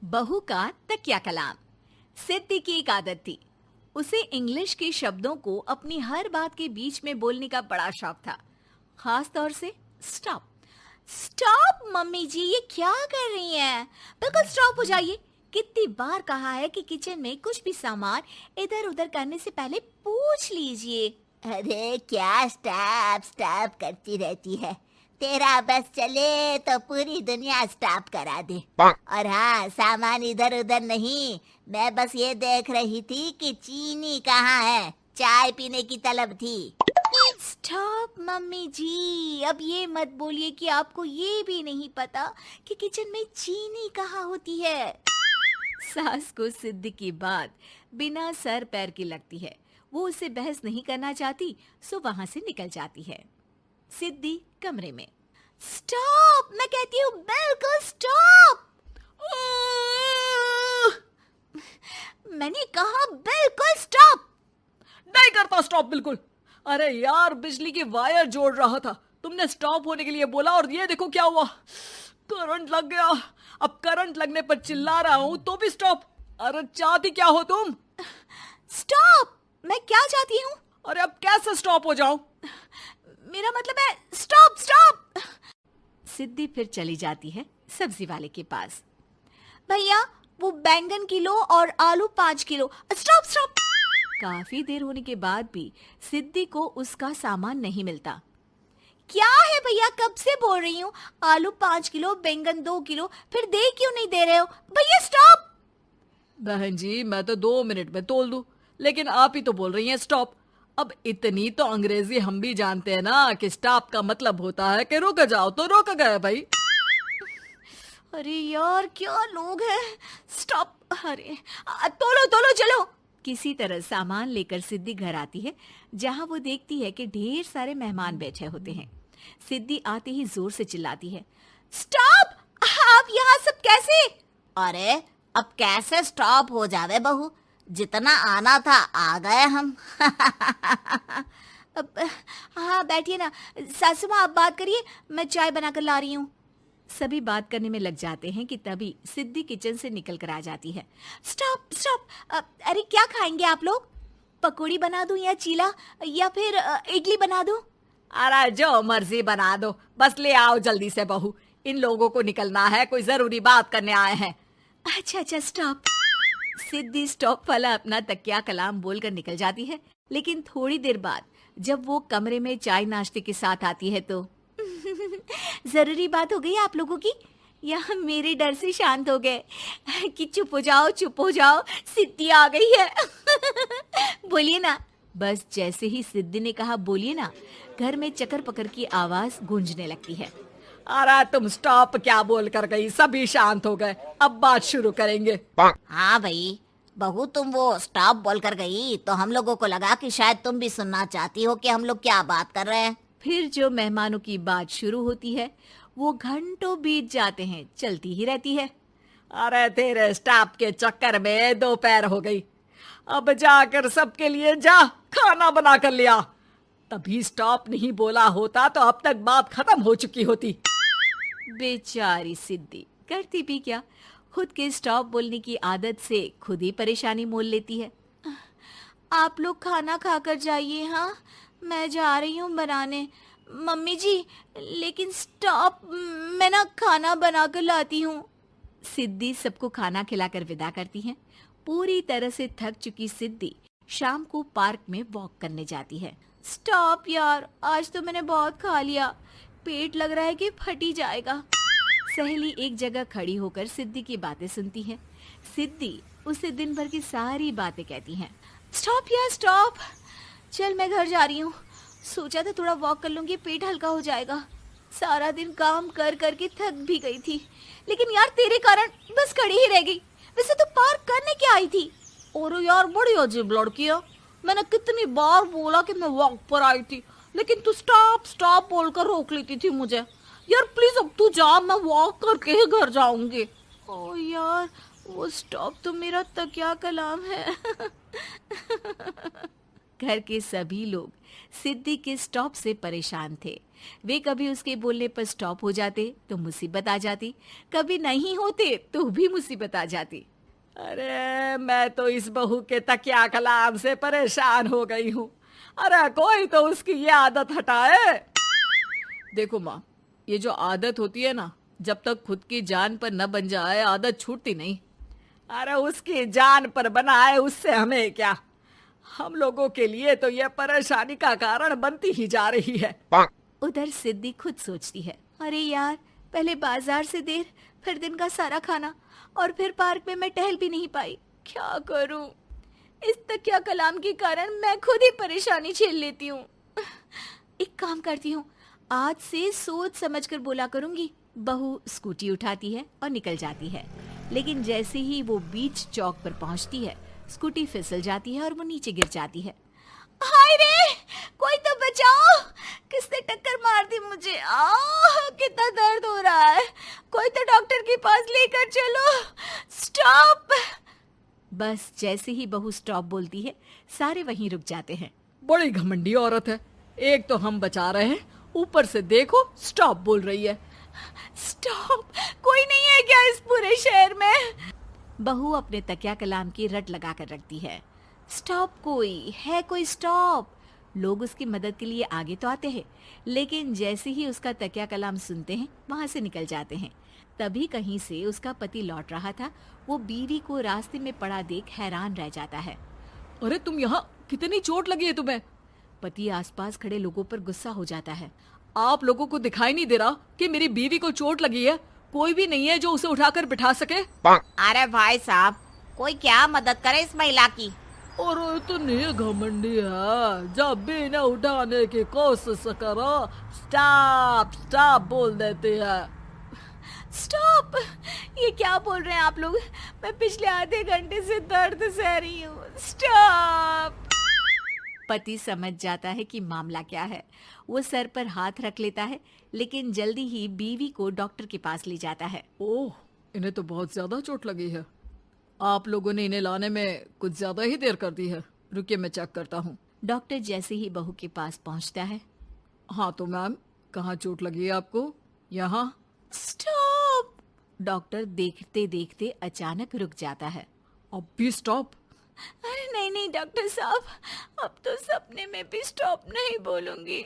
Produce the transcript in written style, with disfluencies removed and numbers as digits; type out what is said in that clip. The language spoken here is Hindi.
बहू का तकिया कलाम। सिद्धि की एक आदत थी। उसे इंग्लिश के शब्दों को अपनी हर बात के बीच में बोलने का बड़ा शौक था, खास तौर से स्टॉप। स्टॉप मम्मी जी, ये क्या कर रही हैं? बिल्कुल स्टॉप हो जाइए। कितनी बार कहा है कि किचन में कुछ भी सामान इधर उधर करने से पहले पूछ लीजिए। अरे क्या स्टॉप स्टॉप करती रहती है। तेरा बस चले तो पूरी दुनिया स्टॉप करा दे। और हाँ, सामान इधर उधर नहीं, मैं बस ये देख रही थी कि चीनी कहाँ है। चाय पीने की तलब थी। स्टॉप मम्मी जी, अब ये मत बोलिए कि आपको ये भी नहीं पता कि किचन में चीनी कहाँ होती है। सास को सिद्धि की बात बिना सर पैर की लगती है। वो उससे बहस नहीं करना चाहती, सो वहां से निकल जाती है। सिद्धि कमरे में। स्टॉप, मैं कहती हूँ बिल्कुल स्टॉप। मैंने कहा बिल्कुल स्टॉप। नहीं करता स्टॉप बिल्कुल। अरे यार, बिजली की वायर जोड़ रहा था, तुमने स्टॉप होने के लिए बोला और ये देखो क्या हुआ, करंट लग गया। अब करंट लगने पर चिल्ला रहा हूँ तो भी स्टॉप। अरे चाहती क्या हो तुम? स्टॉप, मैं क्या चाहती हूँ? अरे अब कैसे स्टॉप हो जाऊं? मेरा मतलब है स्टॉप स्टॉप। सिद्धि फिर चली जाती है सब्जी वाले के पास। भैया, वो बैंगन किलो और आलू 5 किलो। Stop stop. काफी देर होने के बाद भी सिद्धि को उसका सामान नहीं मिलता। क्या है भैया, कब से बोल रही हूँ आलू 5 किलो, बैंगन 2 किलो, फिर दे क्यों नहीं दे रहे हो? भैया स्टॉप। बहन जी, मैं तो 2 मिनट में तोल दूं, लेकिन आप ही तो बोल रही हैं स्टॉप। अब इतनी तो अंग्रेजी हम भी जानते हैं ना कि स्टॉप का मतलब होता है कि रुक जाओ, तो रुक गए भाई। अरे यार, क्या लोग हैं। स्टॉप। अरे तोलो तोलो चलो। किसी तरह सामान लेकर सिद्धि घर आती है, जहां वो देखती है कि ढेर सारे मेहमान बैठे होते हैं। सिद्धि आते ही जोर से चिल्लाती है, स्टॉप! आप यहाँ सब कैसे? अरे अब कैसे स्टॉप हो जावे बहू, जितना आना था आ गए हम। अब हाँ, बैठिए ना। सासू माँ, आप बात करिए, मैं चाय बनाकर ला रही हूँ। सभी बात करने में लग जाते हैं कि तभी सिद्धि किचन से निकल कर आ जाती है। Stop stop. अरे क्या खाएंगे आप लोग? पकौड़ी बना दूं या चीला, या फिर इडली बना दूं? अरे जो मर्जी बना दो, बस ले आओ जल्दी से बहू, इन लोगों को निकलना है, कोई जरूरी बात करने आए हैं। अच्छा अच्छा, स्टॉप। सिद्धि स्टॉप वाला अपना तकिया कलाम बोलकर निकल जाती है, लेकिन थोड़ी देर बाद जब वो कमरे में चाय नाश्ते के साथ आती है तो जरूरी बात हो गई आप लोगों की, या मेरे डर से शांत हो गए कि चुप हो जाओ चुप हो जाओ, सिद्धि आ गई है। बोलिए ना। बस जैसे ही सिद्धि ने कहा बोलिए ना, घर में चकर पकर की आवाज गूंजने लगती है। अरे तुम स्टॉप क्या बोल कर गई, सभी शांत हो गए, अब बात शुरू करेंगे। हाँ भाई बहू, तुम वो स्टॉप बोल कर गई तो हम लोगों को लगा कि शायद तुम भी सुनना चाहती हो कि हम लोग क्या बात कर रहे हैं। फिर जो मेहमानों की बात शुरू होती है वो घंटों बीत जाते हैं, चलती ही रहती है। अरे तेरे स्टॉप के चक्कर में दोपहर हो गई, अब जाकर सबके लिए जा खाना बना कर लिया। तभी स्टॉप नहीं बोला होता तो अब तक बात खत्म हो चुकी होती। बेचारी सिद्धि करती भी क्या, खुद के स्टॉप बोलने की आदत से खुद ही परेशानी मोल लेती है। आप लोग खाना खाकर जाइए, हाँ मैं जा रही हूँ बनाने। मम्मी जी, लेकिन स्टॉप, मैं ना खाना बना कर लाती हूँ। सिद्धि सबको खाना खिलाकर विदा करती है। पूरी तरह से थक चुकी सिद्धि शाम को पार्क में वॉक करने जाती है। स्टॉप यार, आज तो मैंने बहुत खा लिया, पेट लग रहा है कि फट ही जाएगा। सहेली एक जगह खड़ी होकर सिद्धि की बातें सुनती है। सिद्धि उसे दिन भर की सारी बातें कहती हैं। स्टॉप यार स्टॉप, चल मैं घर जा रही हूँ। सोचा था थोड़ा वॉक कर लूंगी, पेट हल्का हो जाएगा। सारा दिन काम कर करके थक भी गई थी, लेकिन यार तेरे कारण बस खड़ी ही रह गई। वैसे तो पार्क करने क्या आई थी? और यार बड़ी अजीब लड़की है, मैंने कितनी बार बोला कि मैं वॉक पर आई थी, लेकिन तू स्टॉप स्टॉप बोलकर रोक लेती थी मुझे। यार प्लीज अब तू जा, मैं वॉक करके ही घर जाऊंगी। ओ यार, वो स्टॉप तो मेरा तकिया कलाम है। घर के सभी लोग सिद्धि के स्टॉप से परेशान थे। वे कभी उसके बोलने पर स्टॉप हो जाते तो मुसीबत आ जाती, कभी नहीं होते तो भी मुसीबत आ जाती। अरे मैं तो इस बहू के तकिया कलाम से परेशान हो गई हूँ। अरे कोई तो उसकी ये आदत हटाए। देखो माँ, ये जो आदत होती है ना, जब तक खुद की जान पर न बन जाए आदत छूटती नहीं। अरे उसकी जान पर बनाए उससे हमें क्या, हम लोगों के लिए तो ये परेशानी का कारण बनती ही जा रही है। उधर सिद्धि खुद सोचती है, अरे यार, पहले बाजार से देर, फिर दिन का सारा खाना, और फिर पार्क में मैं टहल भी नहीं पाई। क्या करूं? इस तकिया कलाम के कारण मैं खुद ही परेशानी झेल लेती हूँ। एक काम करती हूँ, आज से सोच समझकर बोला करूंगी। बहू स्कूटी उठाती है और निकल जाती है, लेकिन जैसे ही वो बीच चौक पर पहुंचती है, स्कूटी फिसल जाती है और वो नीचे गिर जाती है। हाय रे, कोई तो बचाओ, किसने टक्कर मार दी मुझे? कितना दर्द हो रहा है, कोई तो डॉक्टर के पास लेकर चलो। स्टॉप। बस जैसे ही बहू स्टॉप बोलती है, सारे वहीं रुक जाते हैं। बड़ी घमंडी औरत है, एक तो हम बचा रहे हैं, ऊपर से देखो स्टॉप बोल रही है। स्टॉप, कोई नहीं है क्या इस पूरे शहर में? बहू अपने तकिया कलाम की रट लगा कर रखती है। स्टॉप, कोई है? कोई स्टॉप? लोग उसकी मदद के लिए आगे तो आते हैं, लेकिन जैसे ही उसका तकिया कलाम सुनते हैं, वहां से निकल जाते हैं। तभी कहीं से उसका पति लौट रहा था। वो बीवी को रास्ते में पड़ा देख हैरान रह जाता है। अरे तुम यहाँ, कितनी चोट लगी है तुम्हें? पति आसपास खड़े लोगों पर गुस्सा हो जाता है। आप लोगों को दिखाई नहीं दे रहा कि मेरी बीवी को चोट लगी है? कोई भी नहीं है जो उसे उठाकर बिठा सके? अरे भाई साहब, कोई क्या मदद करे इस महिला की? और इतनी घमंडी है, जब भी इन्हें उठाने की कोशिश करो स्टॉप स्टॉप बोल देती है। स्टॉप! ये क्या बोल रहे हैं आप लोग? मैं पिछले आधे घंटे से दर्द सह रही हूँ। स्टॉप! पति समझ जाता है कि मामला क्या है। वो सर पर हाथ रख लेता है, लेकिन जल्दी ही बीवी को डॉक्टर के पास ले जाता है। ओह, इन्हें तो बहुत ज्यादा चोट लगी है। आप लोगों ने इन्हें लाने में कुछ ज्यादा ही देर कर दी है। रुकिए, मैं चेक करता हूँ। डॉक्टर जैसे ही बहू के पास पहुँचता है। हाँ तो मैम, कहाँ चोट लगी है आपको? यहाँ? स्टॉप! डॉक्टर देखते देखते अचानक रुक जाता है। अब भी स्टॉप? अरे नहीं नहीं डॉक्टर साहब, अब तो सपने में भी स्टॉप नहीं बोलूंगी।